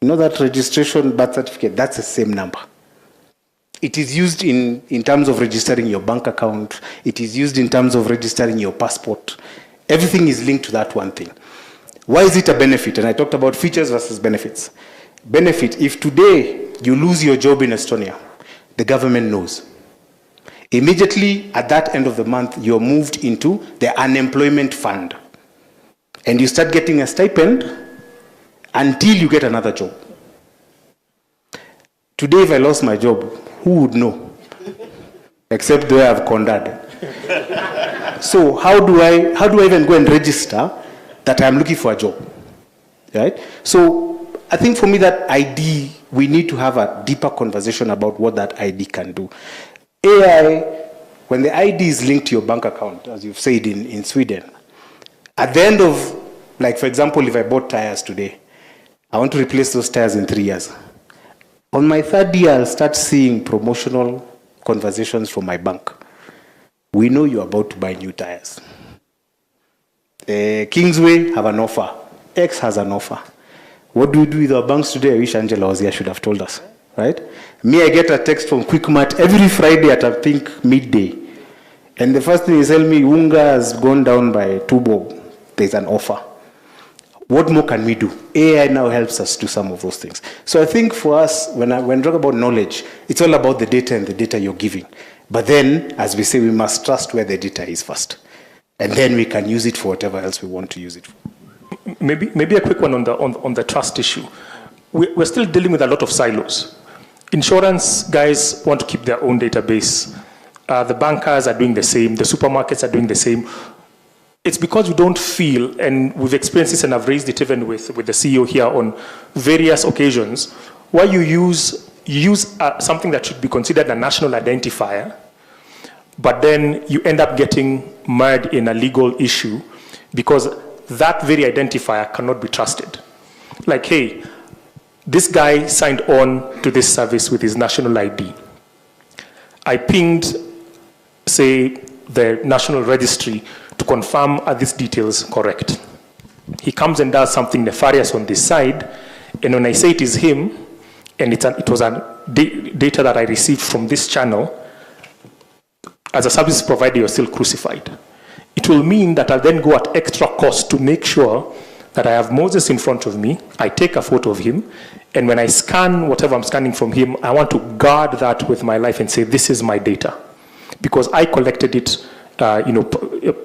You know that registration birth certificate, that's the same number. It is used in terms of registering your bank account. It is used in terms of registering your passport. Everything is linked to that one thing. Why is it a benefit? And I talked about features versus benefits. Benefit, if today you lose your job in Estonia, the government knows. Immediately at that end of the month, you're moved into the unemployment fund. And you start getting a stipend until you get another job. Today, if I lost my job, who would know? Except the way I've conducted. So how do I even go and register that I'm looking for a job? Right? So I think for me that ID, we need to have a deeper conversation about what that ID can do. AI, when the ID is linked to your bank account, as you've said in Sweden, at the end of, like for example, if I bought tires today, I want to replace those tires in 3 years. On my third year, I'll start seeing promotional conversations from my bank. We know you're about to buy new tires. Kingsway have an offer. X has an offer. What do we do with our banks today? I wish Angela was here, should have told us, right? Me, I get a text from QuickMart every Friday at, I think, midday. And the first thing they tell me, Unga has gone down by 2 bob. There's an offer. What more can we do? AI now helps us do some of those things. So I think for us, when I talk about knowledge, it's all about the data and the data you're giving. But then, as we say, we must trust where the data is first. And then we can use it for whatever else we want to use it for. Maybe a quick one on the trust issue. We're still dealing with a lot of silos. Insurance guys want to keep their own database. The bankers are doing the same. The supermarkets are doing the same. It's because you don't feel, and we've experienced this, and I've raised it even with the CEO here on various occasions, where you use something that should be considered a national identifier, but then you end up getting mired in a legal issue because that very identifier cannot be trusted. Like, hey, this guy signed on to this service with his national ID. I pinged, say, the national registry to confirm are these details correct. He comes and does something nefarious on this side, and when I say it is him, and it was data that I received from this channel, as a service provider, you're still crucified. It will mean that I'll then go at extra cost to make sure that I have Moses in front of me, I take a photo of him, and when I scan whatever I'm scanning from him, I want to guard that with my life and say, this is my data. Because I collected it,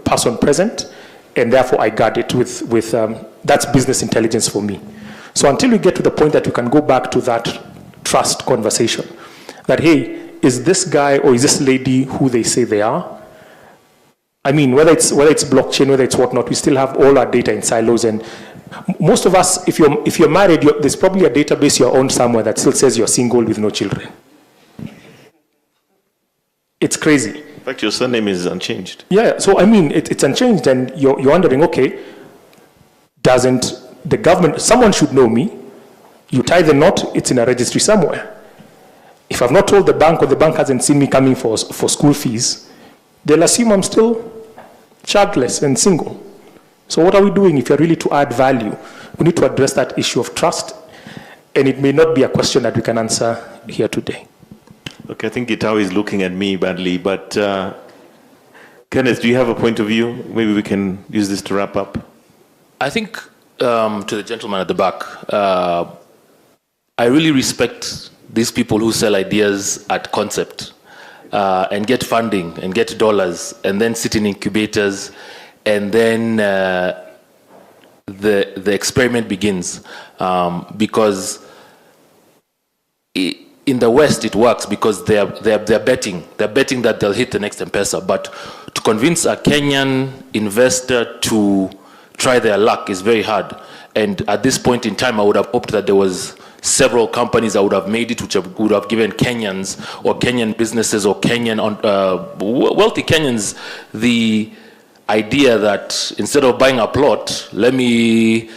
person present, and therefore I guard it with that's business intelligence for me. So until we get to the point that we can go back to that trust conversation, that, hey, is this guy or is this lady who they say they are? I mean, whether it's blockchain, whether it's whatnot, we still have all our data in silos. And most of us, if you're married, there's probably a database you own somewhere that still says you're single with no children. It's crazy. In fact, your surname is unchanged. Yeah, so I mean, it's unchanged, and you're wondering, okay, doesn't the government, someone should know me. You tie the knot, it's in a registry somewhere. If I've not told the bank or the bank hasn't seen me coming for school fees, they'll assume I'm still childless and single. So what are we doing if you're really to add value? We need to address that issue of trust, and it may not be a question that we can answer here today. Okay, I think Gitao is looking at me badly, but Kenneth, do you have a point of view? Maybe we can use this to wrap up. I think, to the gentleman at the back, I really respect these people who sell ideas at concept and get funding and get dollars and then sit in incubators, and then the experiment begins, because in the West, it works because they're betting. They're betting that they'll hit the next M-Pesa. But to convince a Kenyan investor to try their luck is very hard. And at this point in time, I would have hoped that there was several companies that would have made it, which would have given Kenyans or Kenyan businesses or Kenyan wealthy Kenyans the idea that instead of buying a plot, let me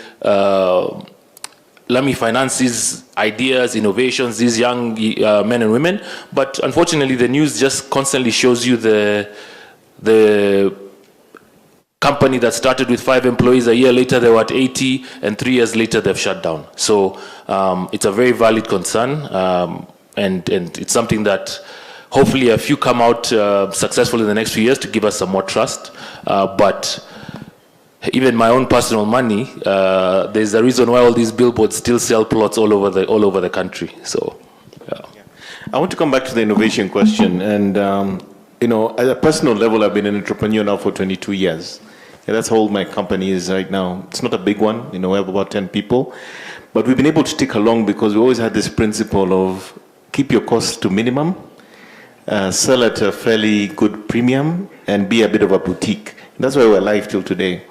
finance these ideas, innovations, these young men and women. But unfortunately, the news just constantly shows you the company that started with 5 employees, a year later they were at 80, and 3 years later they've shut down. So it's a very valid concern, and it's something that hopefully a few come out successful in the next few years to give us some more trust. But even my own personal money, there's a reason why all these billboards still sell plots all over the country. So, yeah. I want to come back to the innovation question. And, at a personal level, I've been an entrepreneur now for 22 years. Yeah, that's how old my company is right now. It's not a big one. We have about 10 people. But we've been able to tick along because we always had this principle of keep your costs to minimum, sell at a fairly good premium, and be a bit of a boutique. That's why we're alive till today.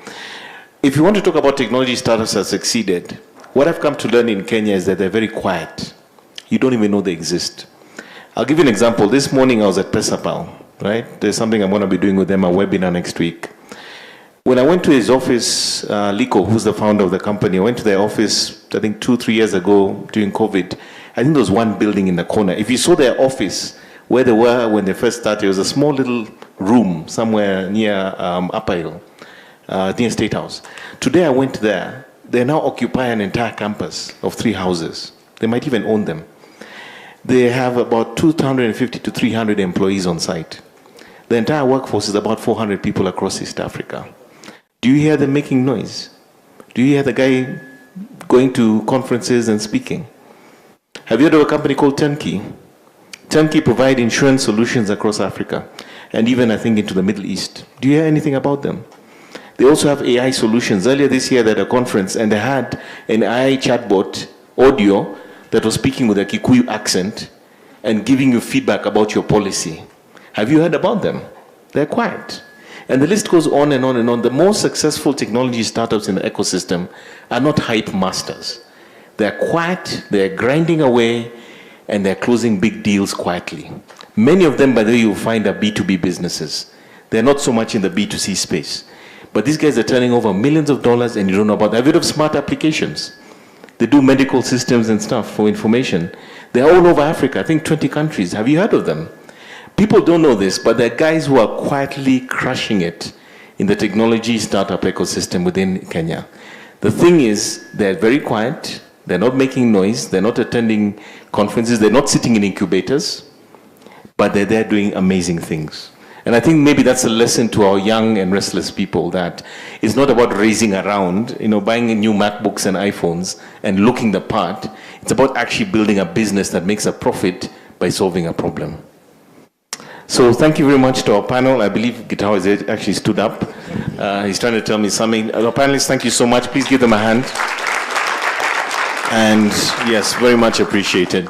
If you want to talk about technology startups that succeeded, what I've come to learn in Kenya is that they're very quiet. You don't even know they exist. I'll give you an example. This morning I was at Pesapal, right? There's something I'm going to be doing with them, a webinar next week. When I went to his office, Liko, who's the founder of the company, I went to their office, I think 2-3 years ago during COVID. I think there was one building in the corner. If you saw their office, where they were when they first started, it was a small little room somewhere near Upper Hill, near State House. Today I went there. They now occupy an entire campus of 3 houses. They might even own them. They have about 250 to 300 employees on site. The entire workforce is about 400 people across East Africa. Do you hear them making noise? Do you hear the guy going to conferences and speaking? Have you heard of a company called Turnkey? Turnkey provide insurance solutions across Africa and even, I think, into the Middle East. Do you hear anything about them? They also have AI solutions. Earlier this year, they had a conference and they had an AI chatbot audio that was speaking with a Kikuyu accent and giving you feedback about your policy. Have you heard about them? They're quiet. And the list goes on and on and on. The most successful technology startups in the ecosystem are not hype masters. They're quiet, they're grinding away, and they're closing big deals quietly. Many of them, by the way, you'll find are B2B businesses. They're not so much in the B2C space. But these guys are turning over millions of dollars and you don't know about them. Have you heard of smart applications? They do medical systems and stuff for information. They're all over Africa, I think 20 countries. Have you heard of them? People don't know this, but they're guys who are quietly crushing it in the technology startup ecosystem within Kenya. The thing is, they're very quiet. They're not making noise. They're not attending conferences. They're not sitting in incubators, but they're there doing amazing things. And I think maybe that's a lesson to our young and restless people, that it's not about racing around, buying new MacBooks and iPhones and looking the part. It's about actually building a business that makes a profit by solving a problem. So thank you very much to our panel. I believe Gitao has actually stood up. He's trying to tell me something. Our panelists, thank you so much. Please give them a hand. And yes, very much appreciated.